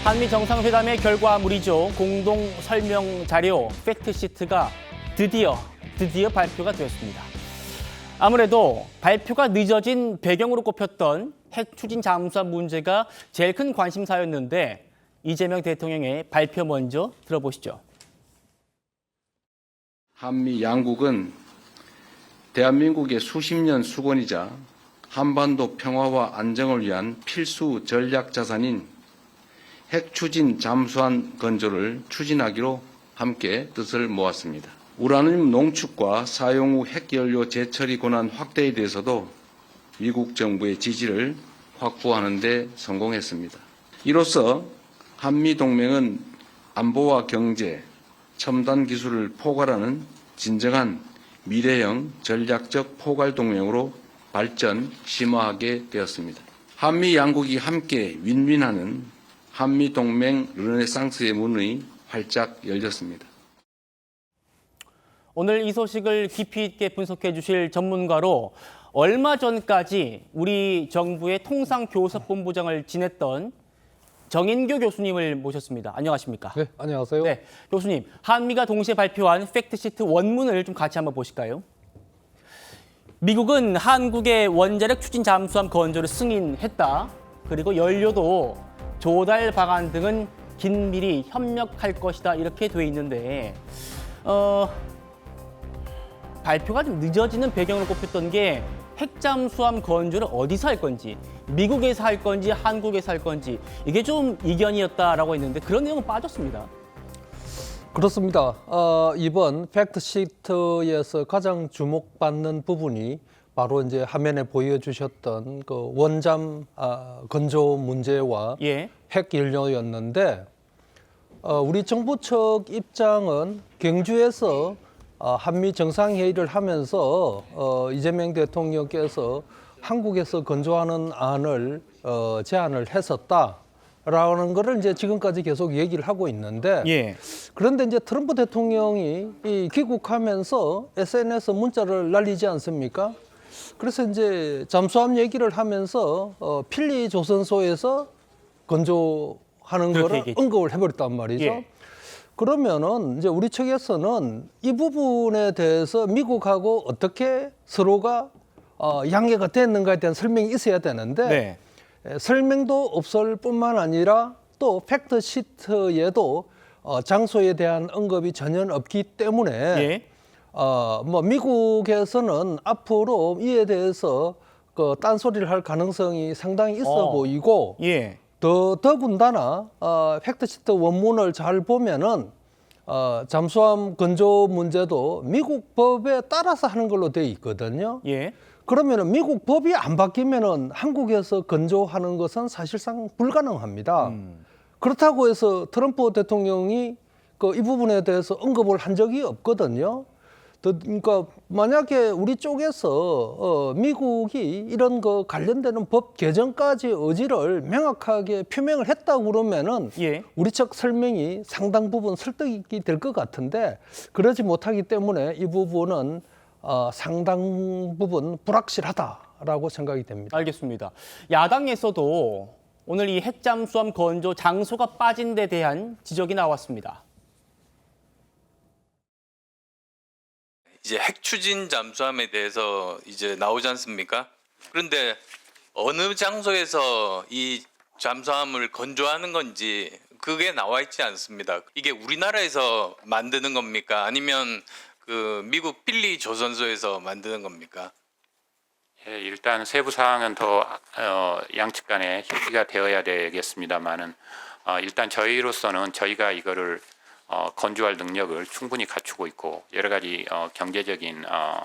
한미 정상회담의 결과물이죠. 공동 설명 자료 팩트시트가 드디어 발표가 되었습니다. 아무래도 발표가 늦어진 배경으로 꼽혔던 핵 추진 잠수함 문제가 제일 큰 관심사였는데 이재명 대통령의 발표 먼저 들어보시죠. 한미 양국은 대한민국의 수십 년 수건이자 한반도 평화와 안정을 위한 필수 전략 자산인 핵 추진 잠수함 건조를 추진하기로 함께 뜻을 모았습니다. 우라늄 농축과 사용 후 핵연료 재처리 권한 확대에 대해서도 미국 정부의 지지를 확보하는 데 성공했습니다. 이로써 한미동맹은 안보와 경제, 첨단 기술을 포괄하는 진정한 미래형 전략적 포괄동맹으로 발전, 심화하게 되었습니다. 한미 양국이 함께 윈윈하는 한미동맹 르네상스의 문이 활짝 열렸습니다. 오늘 이 소식을 깊이 있게 분석해 주실 전문가로 얼마 전까지 우리 정부의 통상교섭본부장을 지냈던 정인교 교수님을 모셨습니다. 안녕하십니까? 네, 안녕하세요. 네, 교수님, 한미가 동시에 발표한 팩트시트 원문을 좀 같이 한번 보실까요? 미국은 한국의 원자력 추진 잠수함 건조를 승인했다. 그리고 연료도 조달 방안 등은 긴밀히 협력할 것이다. 이렇게 돼 있는데 발표가 좀 늦어지는 배경으로 꼽혔던 게 핵잠수함 건조를 어디서 할 건지, 미국에서 할 건지, 한국에서 할 건지 이게 좀 이견이었다라고 했는데 그런 내용은 빠졌습니다. 그렇습니다. 이번 팩트시트에서 가장 주목받는 부분이 바로 이제 화면에 보여주셨던 그 원잠 건조 문제와 예. 핵 연료였는데 우리 정부 측 입장은 경주에서 한미 정상회의를 하면서 이재명 대통령께서 한국에서 건조하는 안을 제안을 했었다라는 거를 이제 지금까지 계속 얘기를 하고 있는데 예. 그런데 이제 트럼프 대통령이 귀국하면서 SNS 문자를 날리지 않습니까? 그래서 이제 잠수함 얘기를 하면서 필리 조선소에서 건조하는 거를 얘기했죠. 언급을 해버렸단 말이죠. 예. 그러면은 이제 우리 측에서는 이 부분에 대해서 미국하고 어떻게 서로가 양해가 됐는가에 대한 설명이 있어야 되는데 네. 설명도 없을 뿐만 아니라 또 팩트 시트에도 장소에 대한 언급이 전혀 없기 때문에 예. 뭐 미국에서는 앞으로 이에 대해서 그 딴소리를 할 가능성이 상당히 있어 보이고 예. 더군다나 팩트시트 원문을 잘 보면은 잠수함 건조 문제도 미국 법에 따라서 하는 걸로 돼 있거든요. 예. 그러면은 미국 법이 안 바뀌면은 한국에서 건조하는 것은 사실상 불가능합니다. 그렇다고 해서 트럼프 대통령이 이 부분에 대해서 언급을 한 적이 없거든요. 그러니까 만약에 우리 쪽에서 미국이 이런 거 관련되는 법 개정까지 의지를 명확하게 표명을 했다고 그러면은 예. 우리 측 설명이 상당 부분 설득이 될 것 같은데 그러지 못하기 때문에 이 부분은 상당 부분 불확실하다라고 생각이 됩니다. 알겠습니다. 야당에서도 오늘 이 핵잠수함 건조 장소가 빠진 데 대한 지적이 나왔습니다. 이제 핵 추진 잠수함에 대해서 이제 나오지 않습니까? 그런데 어느 장소에서 이 잠수함을 건조하는 건지 그게 나와 있지 않습니다. 이게 우리나라에서 만드는 겁니까? 아니면 그 미국 필리 조선소에서 만드는 겁니까? 예, 일단 세부 사항은 더 양측 간에 협의가 되어야 되겠습니다만은 일단 저희로서는 저희가 이거를 건조할 능력을 충분히 갖추고 있고 여러 가지 경제적인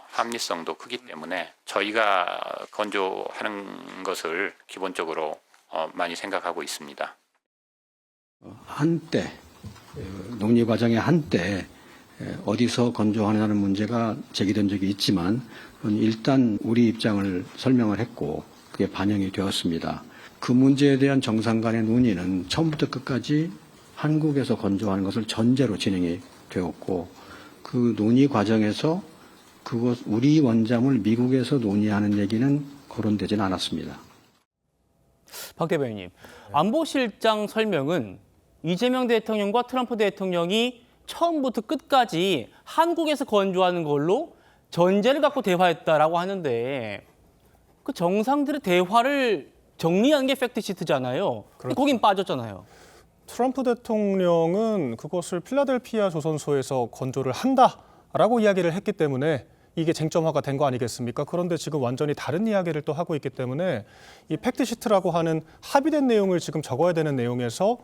합리성도 크기 때문에 저희가 건조하는 것을 기본적으로 많이 생각하고 있습니다. 한때 논의 과정의 한때 어디서 건조하느냐는 문제가 제기된 적이 있지만 일단 우리 입장을 설명을 했고 그게 반영이 되었습니다. 그 문제에 대한 정상 간의 논의는 처음부터 끝까지 한국에서 건조하는 것을 전제로 진행이 되었고 그 논의 과정에서 우리 원잠을 미국에서 논의하는 얘기는 거론되지는 않았습니다. 박 대변인님, 안보실장 설명은 이재명 대통령과 트럼프 대통령이 처음부터 끝까지 한국에서 건조하는 걸로 전제를 갖고 대화했다라고 하는데 그 정상들의 대화를 정리하는 게 팩트시트잖아요. 근데 거긴 빠졌잖아요. 트럼프 대통령은 그것을 필라델피아 조선소에서 건조를 한다라고 이야기를 했기 때문에 이게 쟁점화가 된 거 아니겠습니까? 그런데 지금 완전히 다른 이야기를 또 하고 있기 때문에 이 팩트시트라고 하는 합의된 내용을 지금 적어야 되는 내용에서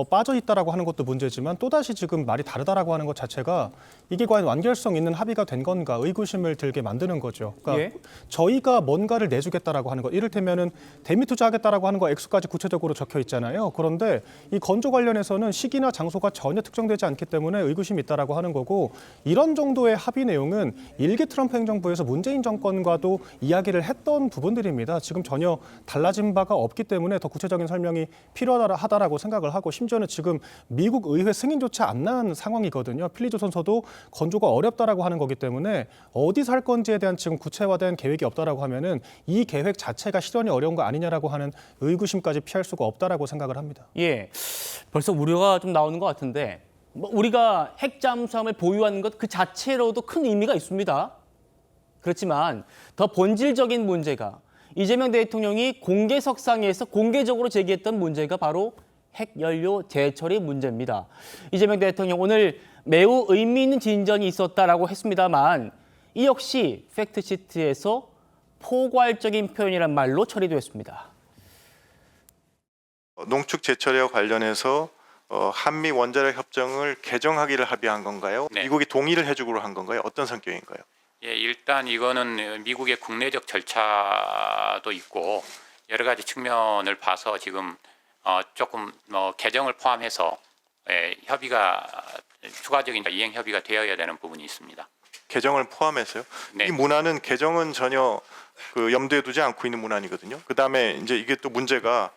빠져 있다라고 하는 것도 문제지만 또다시 지금 말이 다르다라고 하는 것 자체가 이게 과연 완결성 있는 합의가 된 건가 의구심을 들게 만드는 거죠. 그러니까 예. 저희가 뭔가를 내주겠다라고 하는 것, 이를테면은 대미 투자하겠다라고 하는 거 액수까지 구체적으로 적혀 있잖아요. 그런데 이 건조 관련해서는 시기나 장소가 전혀 특정되지 않기 때문에 의구심이 있다라고 하는 거고 이런 정도의 합의 내용은 일기 트럼프 행정부에서 문재인 정권과도 이야기를 했던 부분들입니다. 지금 전혀 달라진 바가 없기 때문에 더 구체적인 설명이 필요하다라고 생각을 하고 심지어는 지금 미국 의회 승인조차 안 난 상황이거든요. 필리조선소도 건조가 어렵다라고 하는 거기 때문에 어디서 할 건지에 대한 지금 구체화된 계획이 없다라고 하면은 이 계획 자체가 실현이 어려운 거 아니냐라고 하는 의구심까지 피할 수가 없다라고 생각을 합니다. 예, 벌써 우려가 좀 나오는 것 같은데 뭐 우리가 핵잠수함을 보유하는 것 그 자체로도 큰 의미가 있습니다. 그렇지만 더 본질적인 문제가 이재명 대통령이 공개석상에서 공개적으로 제기했던 문제가 바로 핵연료 재처리 문제입니다. 이재명 대통령 오늘 매우 의미 있는 진전이 있었다라고 했습니다만 이 역시 팩트시트에서 포괄적인 표현이란 말로 처리됐습니다. 농축 재처리와 관련해서 한미 원자력 협정을 개정하기를 합의한 건가요? 네. 미국이 동의를 해주기로 한 건가요? 어떤 성격인가요? 예, 일단 이거는 미국의 국내적 절차도 있고 여러 가지 측면을 봐서 지금 조금 개정을 포함해서 협의가 추가적인 이행 협의가 되어야 되는 부분이 있습니다. 개정을 포함해서요? 네. 이 문안은 개정은 전혀 그 염두에 두지 않고 있는 문안이거든요. 그다음에 이제 이게 또 문제가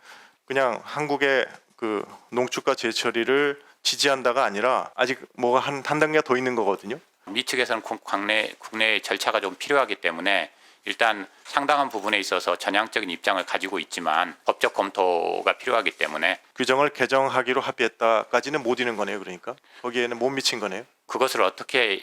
그냥 한국의 그 농축과 재처리를 지지한다가 아니라 아직 뭐가 한 단계가 더 있는 거거든요. 미 측에서는 국내 절차가 좀 필요하기 때문에 일단 상당한 부분에 있어서 전향적인 입장을 가지고 있지만 법적 검토가 필요하기 때문에 규정을 개정하기로 합의했다까지는 못 이는 거네요. 그러니까 거기에는 못 미친 거네요. 그것을 어떻게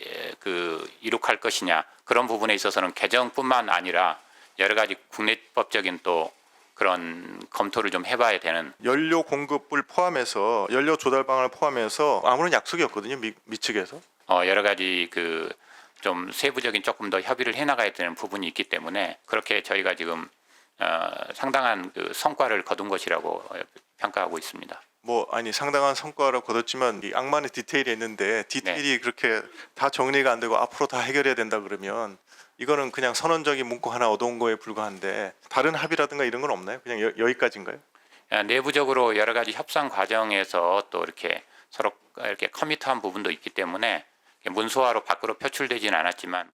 이룩할 것이냐 그런 부분에 있어서는 개정뿐만 아니라 여러 가지 국내법적인 또 그런 검토를 좀 해봐야 되는. 연료 공급을 포함해서 연료 조달 방안을 포함해서 아무런 약속이 없거든요. 미 측에서. 여러 가지 좀 세부적인 조금 더 협의를 해나가야 되는 부분이 있기 때문에 그렇게 저희가 지금 상당한 성과를 거둔 것이라고 평가하고 있습니다. 상당한 성과를 거뒀지만 이 악만의 디테일이 있는데 디테일이 그렇게 다 정리가 안 되고 앞으로 다 해결해야 된다 그러면 이거는 그냥 선언적인 문구 하나 얻어온 거에 불과한데 다른 합의라든가 이런 건 없나요? 그냥 여기까지인가요? 내부적으로 여러 가지 협상 과정에서 또 이렇게 서로 이렇게 커미트한 부분도 있기 때문에 문서화로 밖으로 표출되지는 않았지만